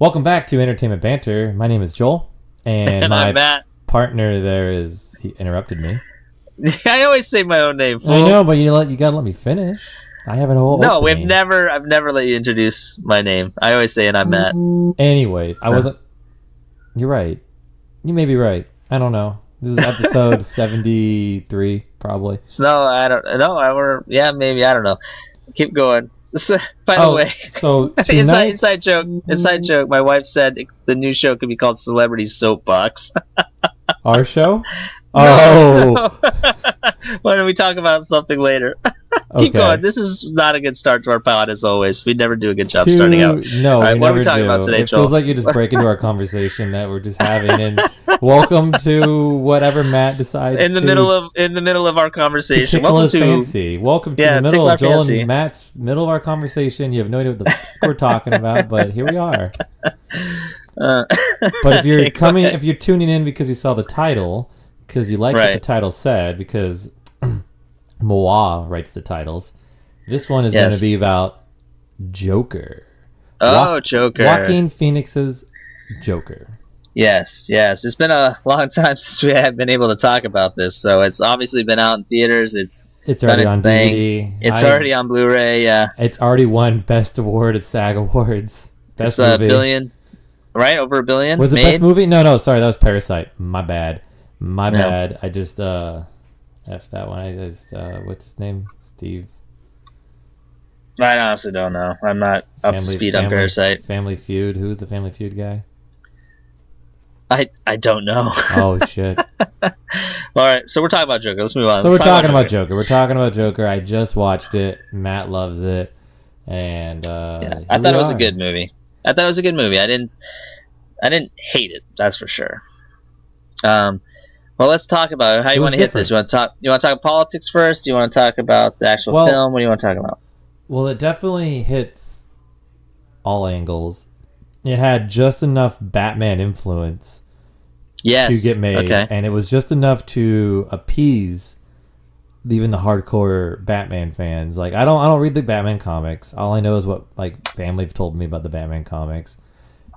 Welcome back to Entertainment Banter. My name is Joel, and And my I'm Matt. partner there is he interrupted me. I always say my own name. Fool. I know, but you gotta let me finish. I have a whole No, opening. I've never let you introduce my name. I always say, and I'm Matt. Anyways, I wasn't. You're right. You may be right. I don't know. This is episode 73, probably. No, I don't know. Maybe. I don't know. Keep going. By the way, so tonight, inside joke. My wife said the new show could be called Celebrity Soapbox. our show. No. Why don't we talk about something later? Keep going. This is not a good start to our pod, as always. We never do a good job starting out. No, all right, what are we talking do. about today, It Joel? feels like you just break into our conversation that we're just having, and welcome to whatever Matt decides. In the middle of our conversation, welcome to fancy. Welcome to the middle of Joel and Matt's middle of our conversation. You have no idea what the we're talking about, but here we are. But if you're tuning in because you saw the title, because you like what the title said, because Moa writes the titles, this one is going to be about Joker. Joker. Joaquin Phoenix's Joker. Yes. It's been a long time since we have been able to talk about this, so it's obviously been out in theaters. It's already on DVD. It's already on Blu-ray. Yeah. It's already won Best Award at SAG Awards. Best movie. $1 billion, right? Over $1 billion. Was it Best Movie? No. Sorry, that was Parasite. My bad. I just F that one. I just what's his name? Steve. I honestly don't know. I'm not up to speed on Parasite. Family Feud. Who's the Family Feud guy? I don't know. Oh shit. All right, so we're talking about Joker. Let's move on. So we're talking about Joker. We're talking about Joker. I just watched it. Matt loves it, and I thought it was a good movie. I didn't hate it. That's for sure. Well, let's talk about it. How you want to hit this? You want to talk politics first? You want to talk about the actual film? What do you want to talk about? Well, it definitely hits all angles. It had just enough Batman influence to get made, and it was just enough to appease even the hardcore Batman fans. Like I don't read the Batman comics. All I know is what family have told me about the Batman comics.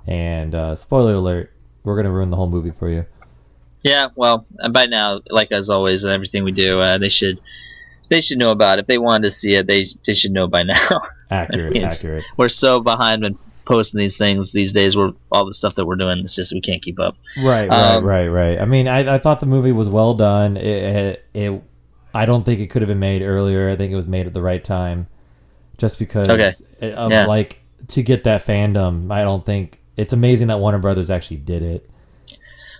And spoiler alert, we're gonna ruin the whole movie for you. Yeah, well, by now, like as always, and everything we do, they should know about it. If they wanted to see it, they should know by now. Accurate. We're so behind when posting these things these days. We're all the stuff that we're doing. It's just we can't keep up. Right. I mean, I thought the movie was well done. I don't think it could have been made earlier. I think it was made at the right time, just because to get that fandom. I don't think it's amazing that Warner Brothers actually did it.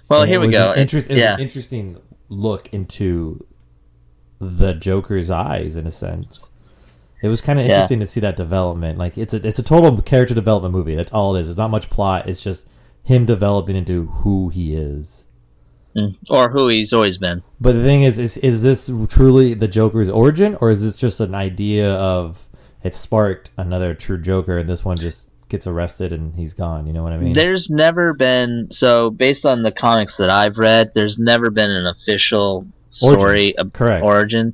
Well, here we go. It was an interesting look into the Joker's eyes, in a sense. It was kind of interesting to see that development. Like it's a total character development movie. That's all it is. There's not much plot. It's just him developing into who he is, or who he's always been. But the thing is this truly the Joker's origin, or is this just an idea of it sparked another true Joker, and this one just gets arrested and he's gone? You know what I mean? There's never been, based on the comics that I've read, there's never been an official story of origin.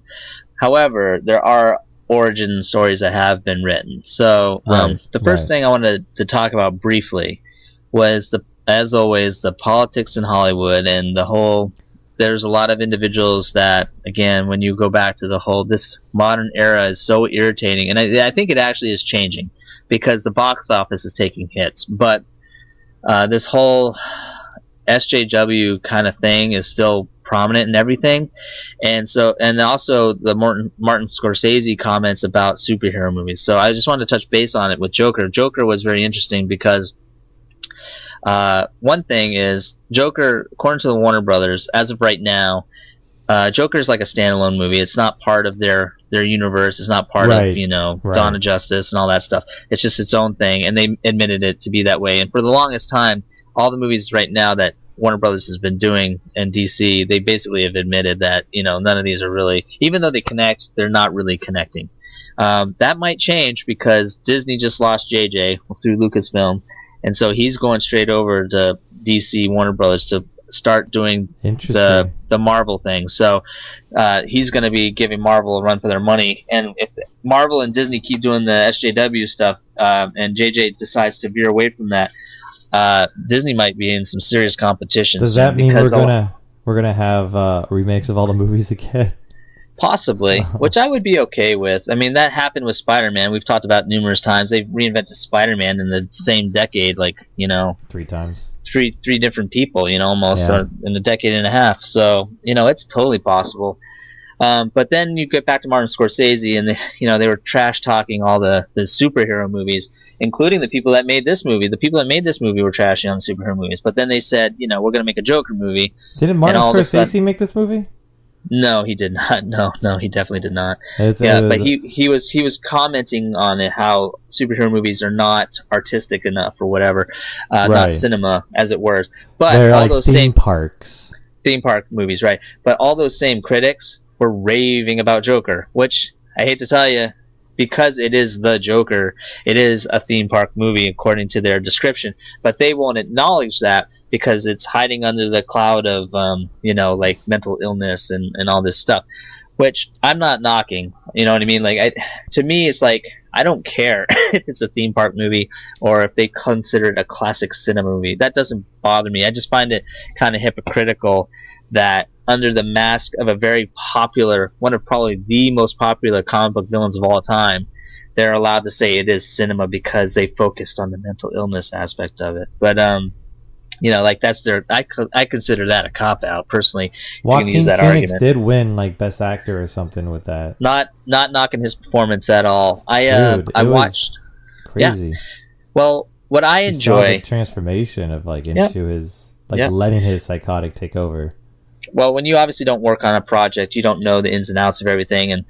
However, there are origin stories that have been written. So the first thing I wanted to talk about briefly was as always the politics in Hollywood and the whole. There's a lot of individuals that, again, when you go back to the whole, this modern era is so irritating, and I think it actually is changing because the box office is taking hits, but this whole SJW kind of thing is still prominent in everything, and also the Martin Scorsese comments about superhero movies. So I just wanted to touch base on it with Joker. Joker was very interesting because one thing is Joker, according to the Warner Brothers, as of right now, Joker is like a standalone movie. It's not part of their universe. It's not part of Dawn of Justice and all that stuff. It's just its own thing, and they admitted it to be that way. And for the longest time, all the movies right now that Warner Brothers has been doing in DC, they basically have admitted that none of these are really, even though they connect, they're not really connecting. That might change because Disney just lost JJ through Lucasfilm, and so he's going straight over to DC Warner Brothers to start doing the Marvel thing. So he's going to be giving Marvel a run for their money. And if Marvel and Disney keep doing the SJW stuff, and JJ decides to veer away from that, Disney might be in some serious competition. Does that mean we're gonna have remakes of all the movies again? Possibly, which I would be okay with. I mean, that happened with Spider-Man. We've talked about numerous times. They've reinvented Spider-Man in the same decade, like, 3 times. Three different people, almost in a decade and a half. So, it's totally possible. But then you get back to Martin Scorsese, and they were trash talking all the superhero movies, including the people that made this movie. The people that made this movie were trashing on the superhero movies. But then they said, we're going to make a Joker movie. Didn't Martin Scorsese make this movie? No, he did not. No, he definitely did not. But he was commenting on it, how superhero movies are not artistic enough or whatever, not cinema as it were. But they're all like those theme park movies, right? But all those same critics were raving about Joker, which I hate to tell you, because it is the Joker, it is a theme park movie according to their description, but they won't acknowledge that because it's hiding under the cloud of like mental illness and all this stuff, which I'm not knocking. You know what I mean? Like, to me, it's like, I don't care if it's a theme park movie or if they consider it a classic cinema movie. That doesn't bother me. I just find it kind of hypocritical that under the mask of a very popular, one of probably the most popular comic book villains of all time, they're allowed to say it is cinema because they focused on the mental illness aspect of it. But like, that's their. I consider that a cop out personally. Joaquin Phoenix did win like Best Actor or something with that. Not knocking his performance at all. I watched. Crazy. Yeah. Well, what I enjoy, the transformation of like into his letting his psychotic take over. Well, when you obviously don't work on a project, you don't know the ins and outs of everything, and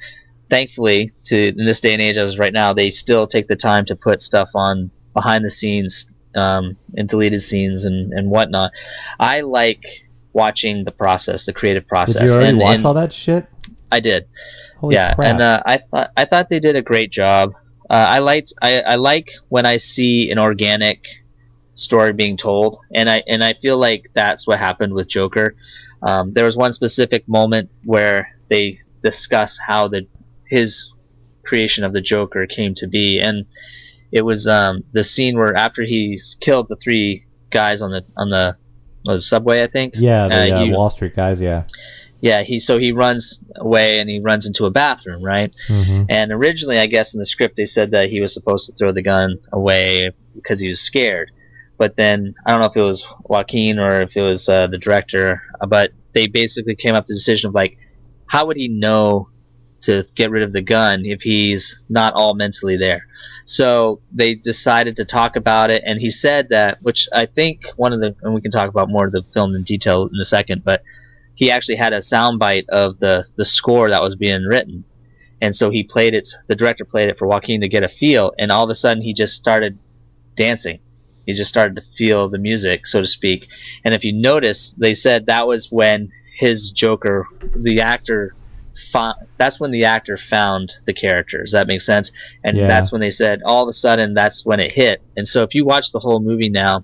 thankfully, in this day and age as right now, they still take the time to put stuff on behind the scenes, and deleted scenes and whatnot. I like watching the process, the creative process. Did you already watch all that shit? I did. Holy crap. And I thought they did a great job. I like when I see an organic story being told, and I feel like that's what happened with Joker. There was one specific moment where they discuss how his creation of the Joker came to be, and it was the scene where after he's killed the 3 guys on the subway, I think. Yeah, the Wall Street guys. Yeah. Yeah, he runs away and he runs into a bathroom, right? Mm-hmm. And originally, I guess in the script they said that he was supposed to throw the gun away because he was scared. But then, I don't know if it was Joaquin or if it was the director, but they basically came up to the decision of, like, how would he know to get rid of the gun if he's not all mentally there? So they decided to talk about it, and he said that, which I think and we can talk about more of the film in detail in a second, but he actually had a soundbite of the score that was being written. And so he played it, the director played it for Joaquin to get a feel, and all of a sudden he just started dancing. He just started to feel the music, so to speak. And if you notice, they said that was when his Joker, that's when the actor found the character. Does that make sense? And that's when they said, all of a sudden, that's when it hit. And so if you watch the whole movie now,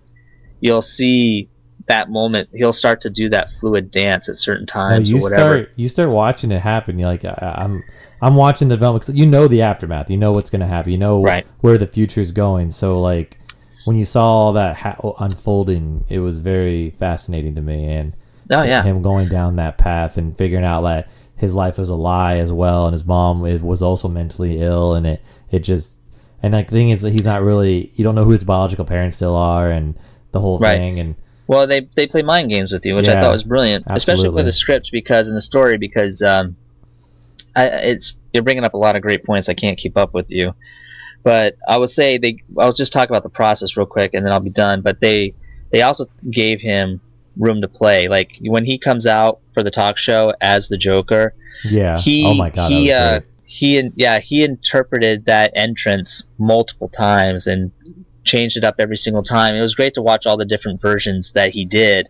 you'll see that moment. He'll start to do that fluid dance at certain times or whatever. You start watching it happen. You're like, I'm watching the development. You know the aftermath. You know what's going to happen. You know where the future is going. So, like, when you saw all that unfolding, it was very fascinating to me. And him going down that path and figuring out that his life was a lie as well, and his mom was also mentally ill, and it just, and like the thing is that he's not really, you don't know who his biological parents still are, and the whole thing. And well, they play mind games with you, which I thought was brilliant, especially with the script because you're bringing up a lot of great points. I can't keep up with you. But I would say I'll just talk about the process real quick, and then I'll be done. But they also gave him room to play. Like when he comes out for the talk show as the Joker, oh my god, he interpreted that entrance multiple times and changed it up every single time. It was great to watch all the different versions that he did.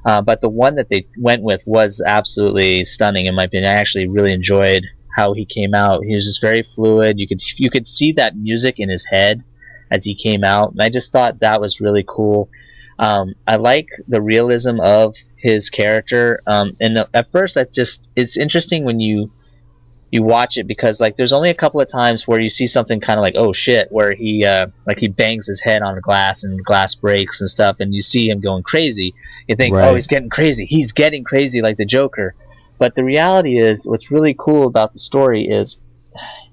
But the one that they went with was absolutely stunning in my opinion. I actually really enjoyed how he came out. He was just very fluid. You could see that music in his head as he came out, and I just thought that was really cool. I like the realism of his character, and at first it's interesting when you you watch it because like there's only a couple of times where you see something kind of like, oh shit, where he like he bangs his head on a glass and glass breaks and stuff, and you see him going crazy. You think, oh, he's getting crazy like the Joker. But the reality is, what's really cool about the story is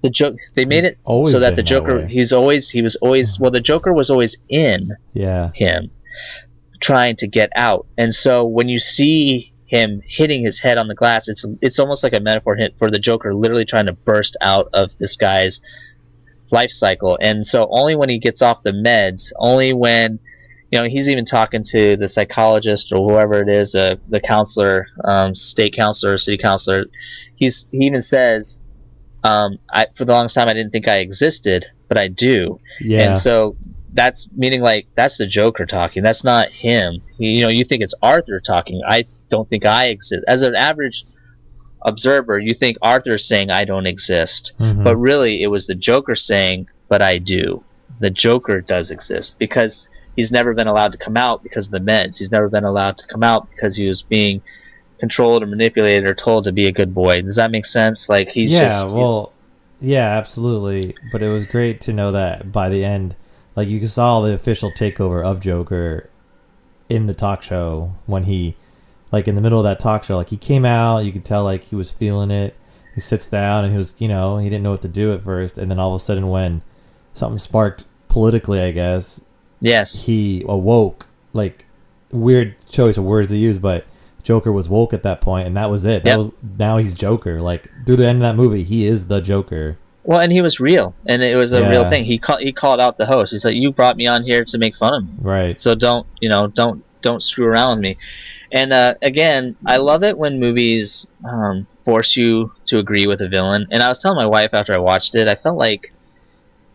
the joke. They made it so that the Joker, he was always well, the Joker was always in him, trying to get out. And so when you see him hitting his head on the glass, it's almost like a metaphor hit for the Joker literally trying to burst out of this guy's life cycle. And so only when he gets off the meds, only when, you know, he's even talking to the psychologist or whoever it is, the counselor, state counselor, city counselor. He even says, for the longest time I didn't think I existed, but I do. Yeah. And so that's meaning like that's the Joker talking. That's not him. You think it's Arthur talking. I don't think I exist. As an average observer, you think Arthur's saying I don't exist, but really it was the Joker saying, but I do. The Joker does exist because he's never been allowed to come out because of the meds. He's never been allowed to come out because he was being controlled or manipulated or told to be a good boy. Does that make sense? Like he's yeah, absolutely. But it was great to know that by the end, like you saw the official takeover of Joker in the talk show when he, like in the middle of that talk show, like he came out, you could tell like he was feeling it. He sits down and he was, he didn't know what to do at first. And then all of a sudden when something sparked politically, I guess, he awoke. Like weird choice of words to use, but Joker was woke at that point, and that was it. Now he's Joker. Like through the end of that movie, he is the Joker. Well, and he was real, and it was a real thing. He called out the host. He's like, "You brought me on here to make fun of me, right? So don't screw around with me." And again, I love it when movies force you to agree with a villain. And I was telling my wife after I watched it, I felt like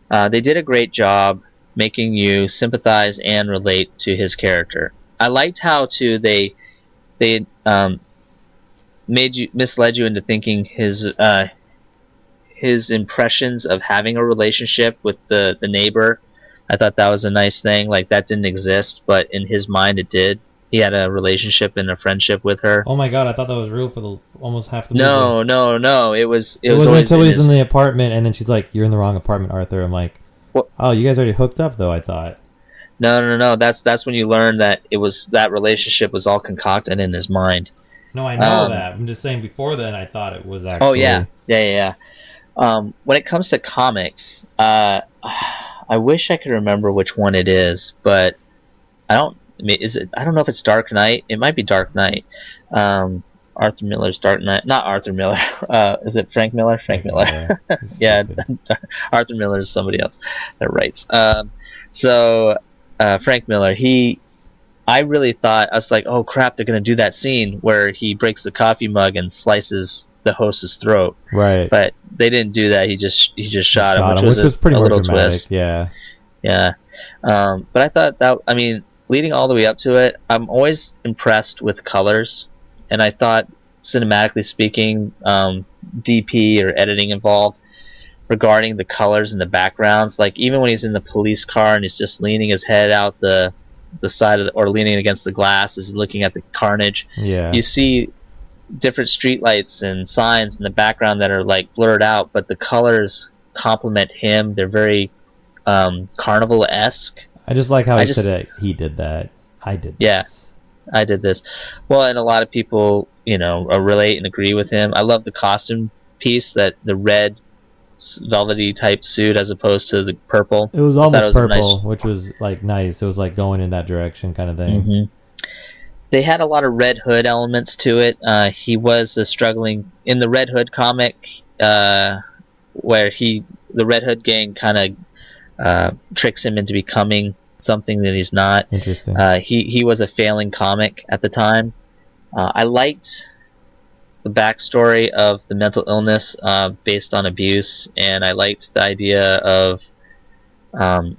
they did a great job making you sympathize and relate to his character. I liked how too they misled you into thinking his impressions of having a relationship with the neighbor. I thought that was a nice thing. Like that didn't exist, but in his mind it did. He had a relationship and a friendship with her. Oh my god, I thought that was real for almost half the movie. No. It wasn't until he's in the apartment, and then she's like, "You're in the wrong apartment, Arthur." I'm like, what? Oh, you guys already hooked up, though. I thought. No. That's when you learn that that relationship was all concocted in his mind. No, I know that. I'm just saying. Before then, I thought it was actually. Oh yeah. When it comes to comics, I wish I could remember which one it is, but I don't. I don't know if it's Dark Knight. It might be Dark Knight. Arthur Miller's Dark Knight. Not Arthur Miller. Is it Frank Miller? Frank Miller. Yeah, Arthur Miller is somebody else that writes. Frank Miller. I really thought, I was like, oh crap, they're gonna do that scene where he breaks the coffee mug and slices the host's throat. Right. But they didn't do that. He just shot him, which was pretty a little dramatic. Twist. Yeah. But I thought that, leading all the way up to it, I'm always impressed with colors, and I thought, cinematically speaking, DP or editing involved regarding the colors and the backgrounds. Like even when he's in the police car and he's just leaning his head out the side of or leaning against the glass, is looking at the carnage. Yeah, you see different streetlights and signs in the background that are like blurred out, but the colors complement him. They're very Carnival-esque. I just like how he said it. He did that. I did this. I did this. Well, and a lot of people, relate and agree with him. I love the costume piece, that the red velvety type suit as opposed to the purple. It was almost purple, which was like nice. It was like going in that direction kind of thing. Mm-hmm. They had a lot of Red Hood elements to it. He was struggling in the Red Hood comic, where the Red Hood gang kind of tricks him into becoming something that he's not. Interesting. He was a failing comic at the time. I liked the backstory of the mental illness based on abuse, and I liked the idea of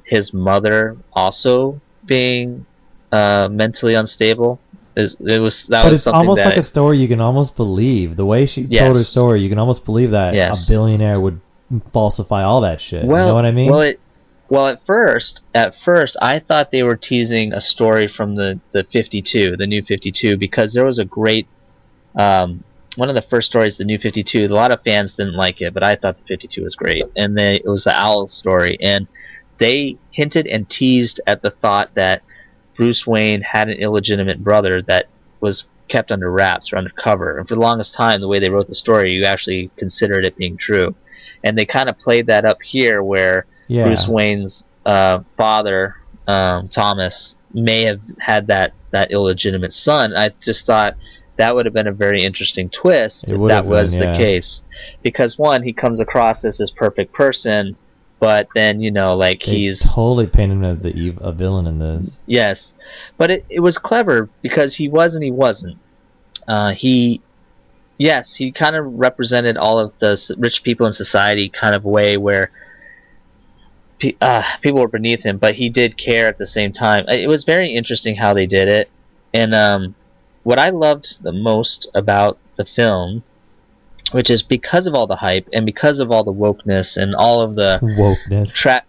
his mother also being mentally unstable. But it's almost like a story you can almost believe. The way she told her story, you can almost believe that a billionaire would falsify all that shit. You know what I mean? Well, at first, I thought they were teasing a story from the 52, the new 52, because there was a great one of the first stories, the New 52. A lot of fans didn't like it, but I thought the 52 was great. And it was the owl story, and they hinted and teased at the thought that Bruce Wayne had an illegitimate brother that was kept under wraps or undercover. And for the longest time, the way they wrote the story, you actually considered it being true. And they kind of played that up here, where Bruce Wayne's father, Thomas, may have had that illegitimate son. I just thought that would have been a very interesting twist if that was the case. Because one, he comes across as this perfect person, but then, he's totally painted him as a villain in this. Yes. But it was clever because he was and he wasn't. He kind of represented all of the rich people in society kind of way where people were beneath him, but he did care at the same time. It was very interesting how they did it. And what I loved the most about the film, which is because of all the hype and because of all the wokeness and all of the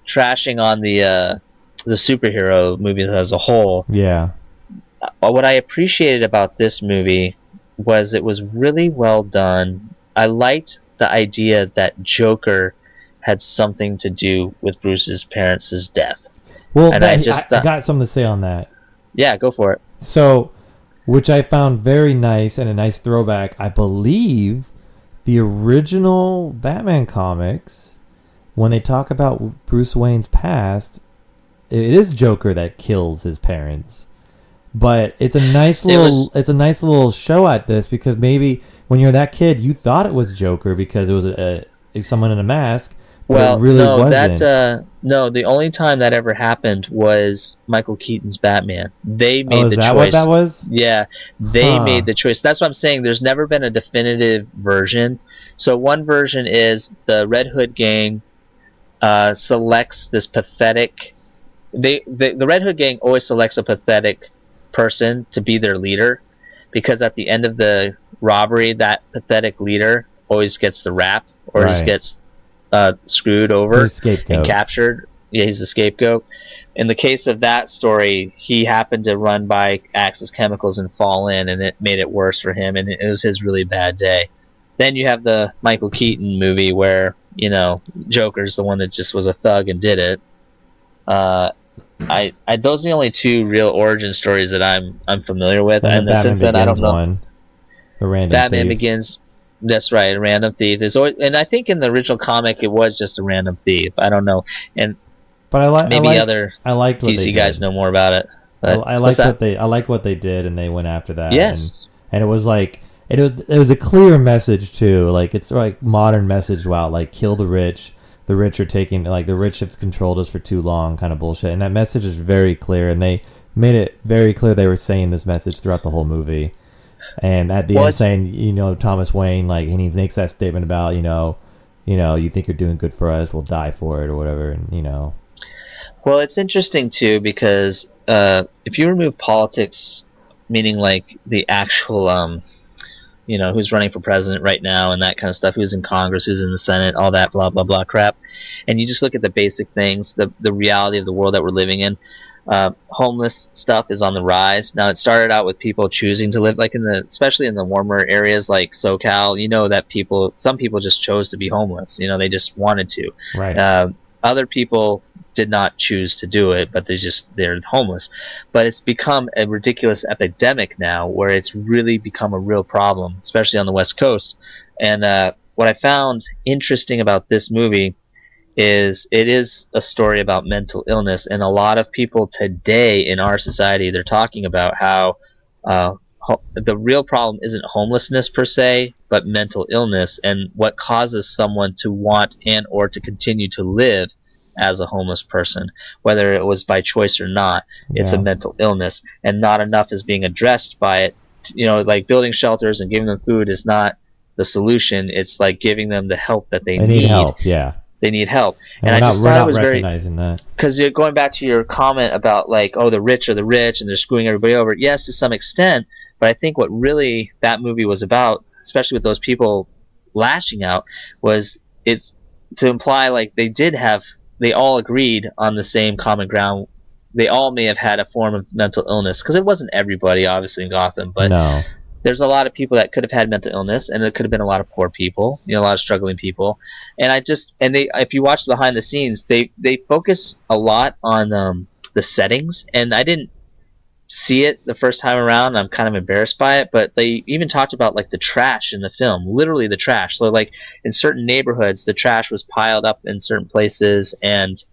trashing on the superhero movies as a whole. Yeah. What I appreciated about this movie was it was really well done. I liked the idea that Joker had something to do with Bruce's parents' death. Well, and I got something to say on that. Yeah, go for it. So, which I found very nice and a nice throwback. I believe the original Batman comics, when they talk about Bruce Wayne's past, it is Joker that kills his parents. But it's a nice little show at this, because maybe when you're that kid, you thought it was Joker because it was someone in a mask. But it really wasn't. The only time that ever happened was Michael Keaton's Batman. They made the choice. Is that what that was? Yeah, they made the choice. That's what I'm saying. There's never been a definitive version. So one version is the Red Hood gang selects this pathetic. The Red Hood gang always selects a pathetic person to be their leader, because at the end of the robbery, that pathetic leader always gets the rap, or just gets screwed over and captured. Yeah, he's the scapegoat. In the case of that story, he happened to run by Axis Chemicals and fall in, and it made it worse for him, and it was his really bad day. Then you have the Michael Keaton movie where, Joker's the one that just was a thug and did it. Those are the only two real origin stories that I'm familiar with. And the Batman Begins, I don't know. One, the random Batman thief. Begins. That's right, a random thief. And I think in the original comic it was just a random thief. I don't know, but other DC guys know more about it. But I like what they did, and they went after that. Yes, and it was like it was a clear message too. Like, it's like modern message about like kill the rich. The rich are taking, like, the rich have controlled us for too long, kind of bullshit. And that message is very clear, and they made it very clear they were saying this message throughout the whole movie. And at the end, saying, Thomas Wayne, like, and he makes that statement about, you think you're doing good for us, we'll die for it, or whatever, and. Well, it's interesting too, because if you remove politics, meaning like the actual who's running for president right now and that kind of stuff, who's in Congress, who's in the Senate, all that blah, blah, blah crap. And you just look at the basic things, the reality of the world that we're living in. Homeless stuff is on the rise. Now, it started out with people choosing to live, like especially in the warmer areas like SoCal, that some people just chose to be homeless. They just wanted to. Right. Other people did not choose to do it, but they're homeless. But it's become a ridiculous epidemic now, where it's really become a real problem, especially on the West Coast. And what I found interesting about this movie is it is a story about mental illness, and a lot of people today in our society, they're talking about how the real problem isn't homelessness per se, but mental illness, and what causes someone to want and or to continue to live as a homeless person, whether it was by choice or not. It's a mental illness, and not enough is being addressed by it. Like building shelters and giving them food is not the solution. It's like giving them the help that they need. Help, yeah. They need help. And I just thought it was recognizing that. Because you're going back to your comment about, like, the rich are the rich and they're screwing everybody over. Yes, to some extent, but I think what really that movie was about, especially with those people lashing out, was it's to imply like they all agreed on the same common ground. They all may have had a form of mental illness, because it wasn't everybody, obviously, in Gotham, but no. there's a lot of people that could have had mental illness, and it could have been a lot of poor people, a lot of struggling people. And if you watch behind the scenes, they focus a lot on the settings, and I didn't see it the first time around. I'm kind of embarrassed by it, but they even talked about like the trash in the film, literally the trash. So like in certain neighborhoods, the trash was piled up in certain places, and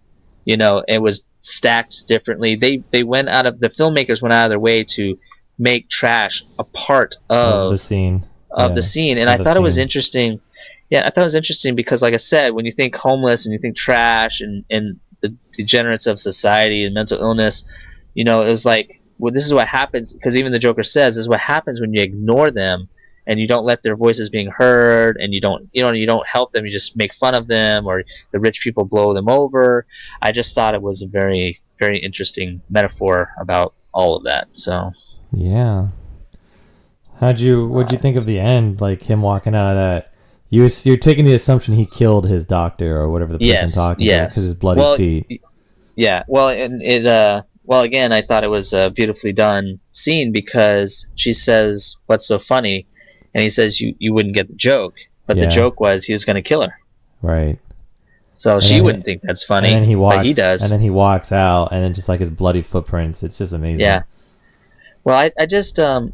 it was stacked differently. The filmmakers went out of their way to make trash a part of the scene. And I thought it was interesting. Yeah, I thought it was interesting because, like I said, when you think homeless and you think trash and the degenerates of society and mental illness, it was like, well, this is what happens, because even the Joker says this is what happens when you ignore them and you don't let their voices being heard, and you don't help them, you just make fun of them, or the rich people blow them over. I just thought it was a very, very interesting metaphor about all of that. So yeah. What'd you think of the end? Like him walking out of that, you're taking the assumption he killed his doctor or whatever the person talking about because his bloody feet. Yeah. Well, and it. Well, again, I thought it was a beautifully done scene because she says, "What's so funny?" And he says, "You wouldn't get the joke," but the joke was he was going to kill her. Right. So and she wouldn't think that's funny. And then he walks. But he does. And then he walks out, and then just like his bloody footprints, it's just amazing. Yeah. Well, I just after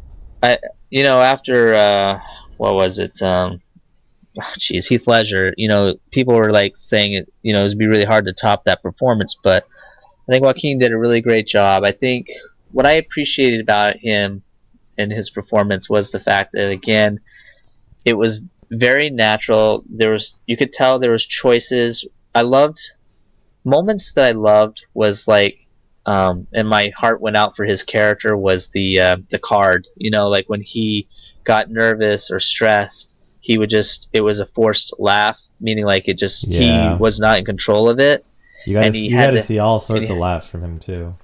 what was it? Heath Ledger. People were like saying it. It would be really hard to top that performance, but I think Joaquin did a really great job. I think what I appreciated about him and his performance was the fact that, again, it was very natural. You could tell there was choices. Moments that I loved was like, and my heart went out for his character, was the card. Like when he got nervous or stressed, it was a forced laugh, meaning like he was not in control of it. You got to see all sorts of laughs from him too.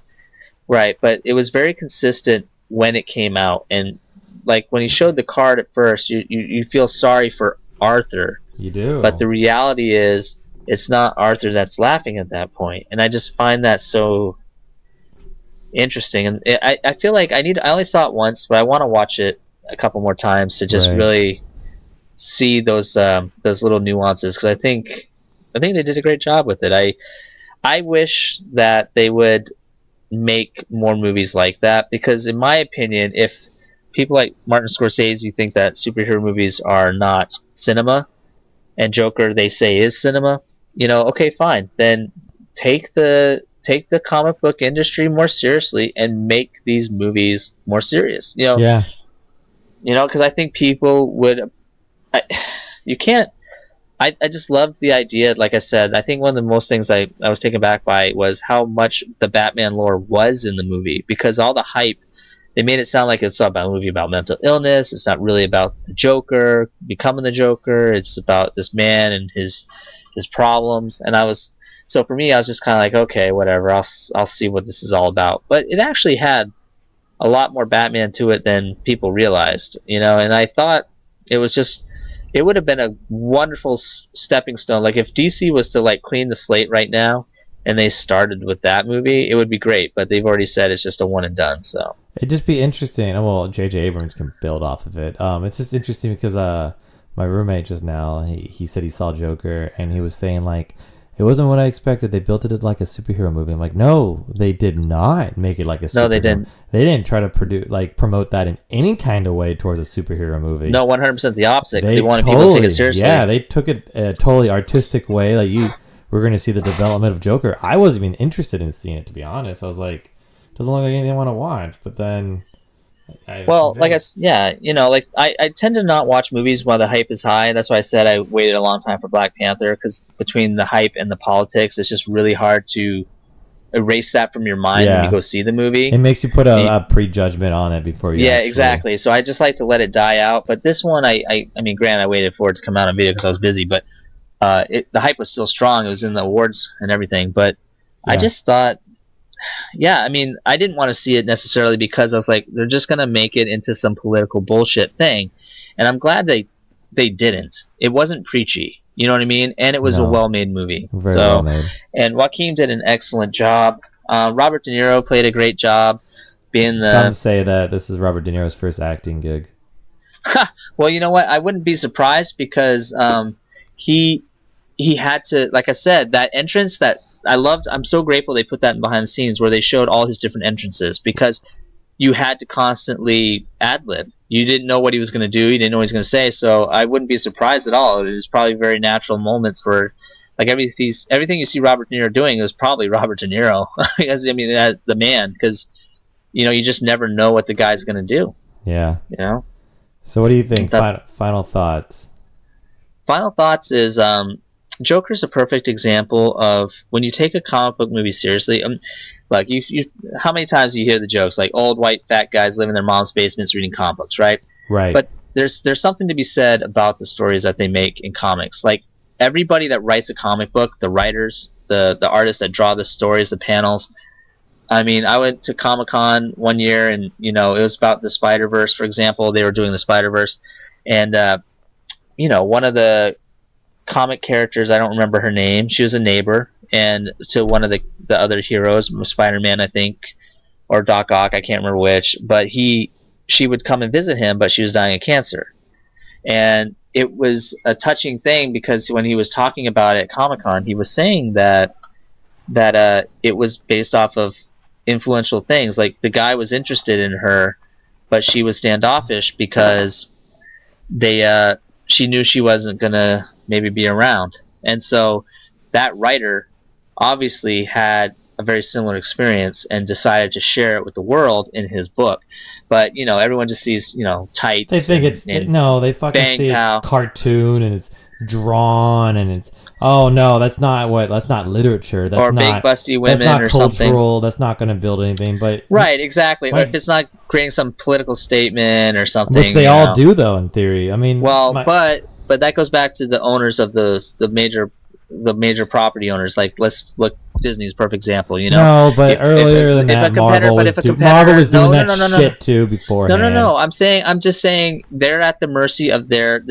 Right, but it was very consistent when it came out, and like when he showed the card at first, you feel sorry for Arthur. You do. But the reality is, it's not Arthur that's laughing at that point, and I just find that so interesting. And I feel like I only saw it once, but I want to watch it a couple more times to just really see those little nuances, because I think they did a great job with it. I wish that they would make more movies like that, because in my opinion, if people like Martin Scorsese think that superhero movies are not cinema, and Joker they say is cinema, okay, fine. Then take the comic book industry more seriously and make these movies more serious. Yeah. Because I think people would. You can't. I just loved the idea. Like I said, I think one of the most things I was taken back by was how much the Batman lore was in the movie, because all the hype, they made it sound like it's about a movie about mental illness. It's not really about the Joker becoming the Joker. It's about this man and his problems. And so for me, I was just kind of like, okay, whatever. I'll see what this is all about. But it actually had a lot more Batman to it than people realized, and I thought it would have been a wonderful stepping stone. Like if DC was to like clean the slate right now and they started with that movie, it would be great. But they've already said it's just a one and done. So it'd just be interesting. Well, J.J. Abrams can build off of it. It's just interesting because my roommate just now, he said he saw Joker and he was saying like, it wasn't what I expected. They built it like a superhero movie. I'm like, no, they did not make it like a superhero. No, they didn't. They didn't try to promote that in any kind of way towards a superhero movie. No, 100% the opposite. They wanted people to take it seriously. Yeah, they took it a totally artistic way. Like we're going to see the development of Joker. I wasn't even interested in seeing it, to be honest. I was like, doesn't look like anything I want to watch. But then I tend to not watch movies while the hype is high. That's why I said I waited a long time for Black Panther, because between the hype and the politics, it's just really hard to erase that from your mind when you go see the movie. It makes you put a prejudgment on it before you. Yeah, exactly. So I just like to let it die out. But this one, I mean, granted, I waited for it to come out on video because I was busy, but the hype was still strong. It was in the awards and everything, but I just thought. Yeah, I mean, I didn't want to see it necessarily because I was like, they're just going to make it into some political bullshit thing. And I'm glad they didn't. It wasn't preachy. You know what I mean? And it was a well-made movie. Very well made. And Joaquin did an excellent job. Robert De Niro played a great job being the... Some say that this is Robert De Niro's first acting gig. Well, you know what? I wouldn't be surprised because he had to, like I said, that entrance that I loved. I'm so grateful they put that in behind the scenes where they showed all his different entrances, because you had to constantly ad lib. You didn't know what he was going to do. You didn't know what he was going to say. So I wouldn't be surprised at all. It was probably very natural moments for, like, everything you see Robert De Niro doing was probably Robert De Niro. Because, I mean, that's the man. Because, you know, you just never know what the guy's going to do. Yeah. You know. So what do you think? Final thoughts. Final thoughts is Joker's a perfect example of when you take a comic book movie seriously. Like you, how many times do you hear the jokes like old white fat guys living in their mom's basements reading comic books, right? Right. But there's something to be said about the stories that they make in comics. Like everybody that writes a comic book, the writers, the artists that draw the stories, the panels. I mean, I went to Comic-Con one year, and you know it was about the Spider-Verse, for example. They were doing the Spider-Verse, and you know, one of the comic characters, I don't remember her name, she was a neighbor and to one of the other heroes, Spider-Man, I think, or Doc Ock, I can't remember which, but she would come and visit him, but she was dying of cancer. And it was a touching thing because when he was talking about it at Comic-Con, he was saying that it was based off of influential things. Like the guy was interested in her, but she was standoffish because she knew she wasn't gonna maybe be around, and so that writer obviously had a very similar experience and decided to share it with the world in his book. But you know, everyone just sees, you know, tights. They think they fucking see it's cartoon and it's drawn and it's that's not literature. That's or not big busty women. That's not or cultural. Something. That's not going to build anything. But right, exactly. Or if it's not creating some political statement or something, which they all do, though, in theory. I mean, but that goes back to the owners of the major property owners. Like let's look. Disney's a perfect example, you know. No, but earlier than that, Marvel was doing that shit too beforehand. No. I'm just saying they're at the mercy of their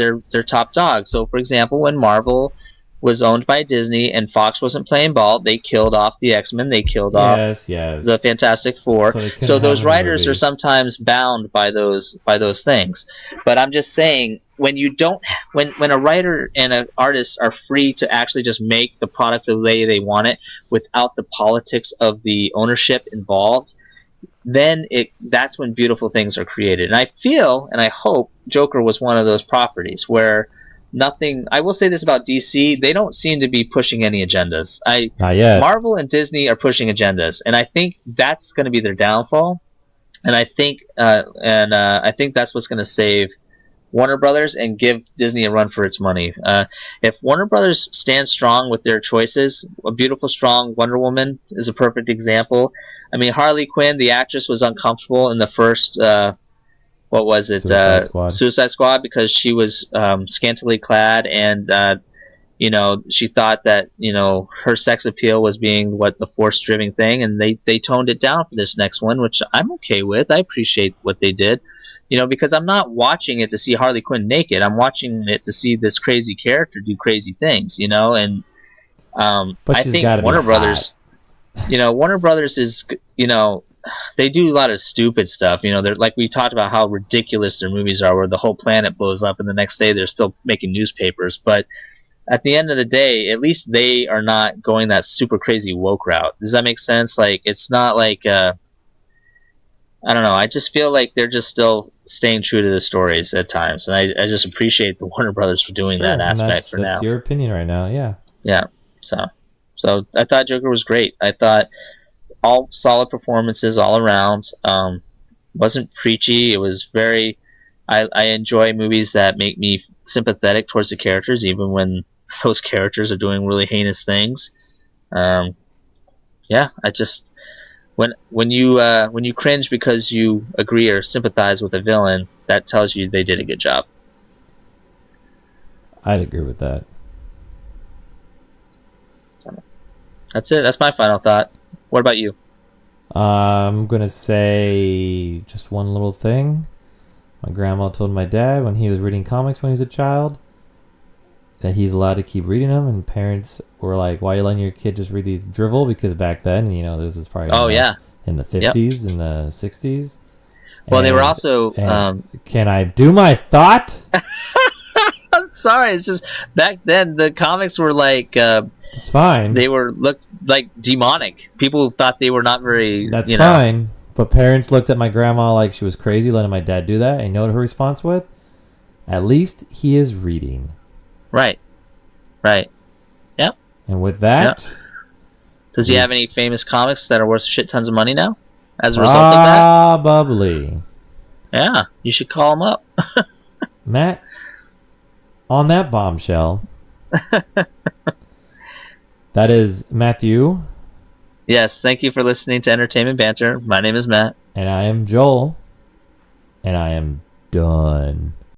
top dog. So, for example, when Marvel was owned by Disney and Fox wasn't playing ball, they killed off the X-Men. They killed off the Fantastic Four. So those writers are sometimes bound by those things. But I'm just saying, when a writer and an artist are free to actually just make the product the way they want it without the politics of the ownership involved, then that's when beautiful things are created. And I feel and I hope Joker was one of those properties where I will say this about DC, they don't seem to be pushing any agendas. Not yet. Marvel and Disney are pushing agendas, and I think that's going to be their downfall. And I think that's what's going to save Warner Brothers and give Disney a run for its money. If Warner Brothers stands strong with their choices, a beautiful, strong Wonder Woman is a perfect example. I mean, Harley Quinn, the actress, was uncomfortable in the first what was it? Suicide Squad, because she was scantily clad, and you know, she thought that, you know, her sex appeal was being the force-driven thing, and they toned it down for this next one, which I'm okay with. I appreciate what they did, you know, because I'm not watching it to see Harley Quinn naked. I'm watching it to see this crazy character do crazy things, you know, and I think Warner Brothers, you know, Warner Brothers is, you know, they do a lot of stupid stuff. You know, they're like, we talked about how ridiculous their movies are, where the whole planet blows up and the next day they're still making newspapers. But at the end of the day, at least they are not going that super crazy woke route. Does that make sense? Like, it's not like, I don't know. I just feel like they're just still staying true to the stories at times. And I just appreciate the Warner Brothers for doing that aspect for now. That's your opinion right now, yeah. Yeah. So I thought Joker was great. I thought all solid performances all around. Wasn't preachy. It was very. I enjoy movies that make me sympathetic towards the characters, even when those characters are doing really heinous things. I just when you cringe because you agree or sympathize with a villain, that tells you they did a good job. I'd agree with that. That's it. That's my final thought. What about you? I'm going to say just one little thing. My grandma told my dad when he was reading comics when he was a child that he's allowed to keep reading them, and parents were like, why are you letting your kid just read these drivel? Because back then, you know, this is probably in the 50s and the 60s. Well, they were also. Can I do my thought? I'm sorry. It's just back then the comics were like. It's fine. They looked like demonic. People thought they were not very. That's fine. But parents looked at my grandma like she was crazy, letting my dad do that. And you know what her response was? At least he is reading. Right. Yep. And with that... Yep. Does he have any famous comics that are worth shit tons of money now? As a result of that? Probably. Yeah, you should call him up. Matt, on that bombshell, that is Matthew. Yes, thank you for listening to Entertainment Banter. My name is Matt. And I am Joel. And I am done.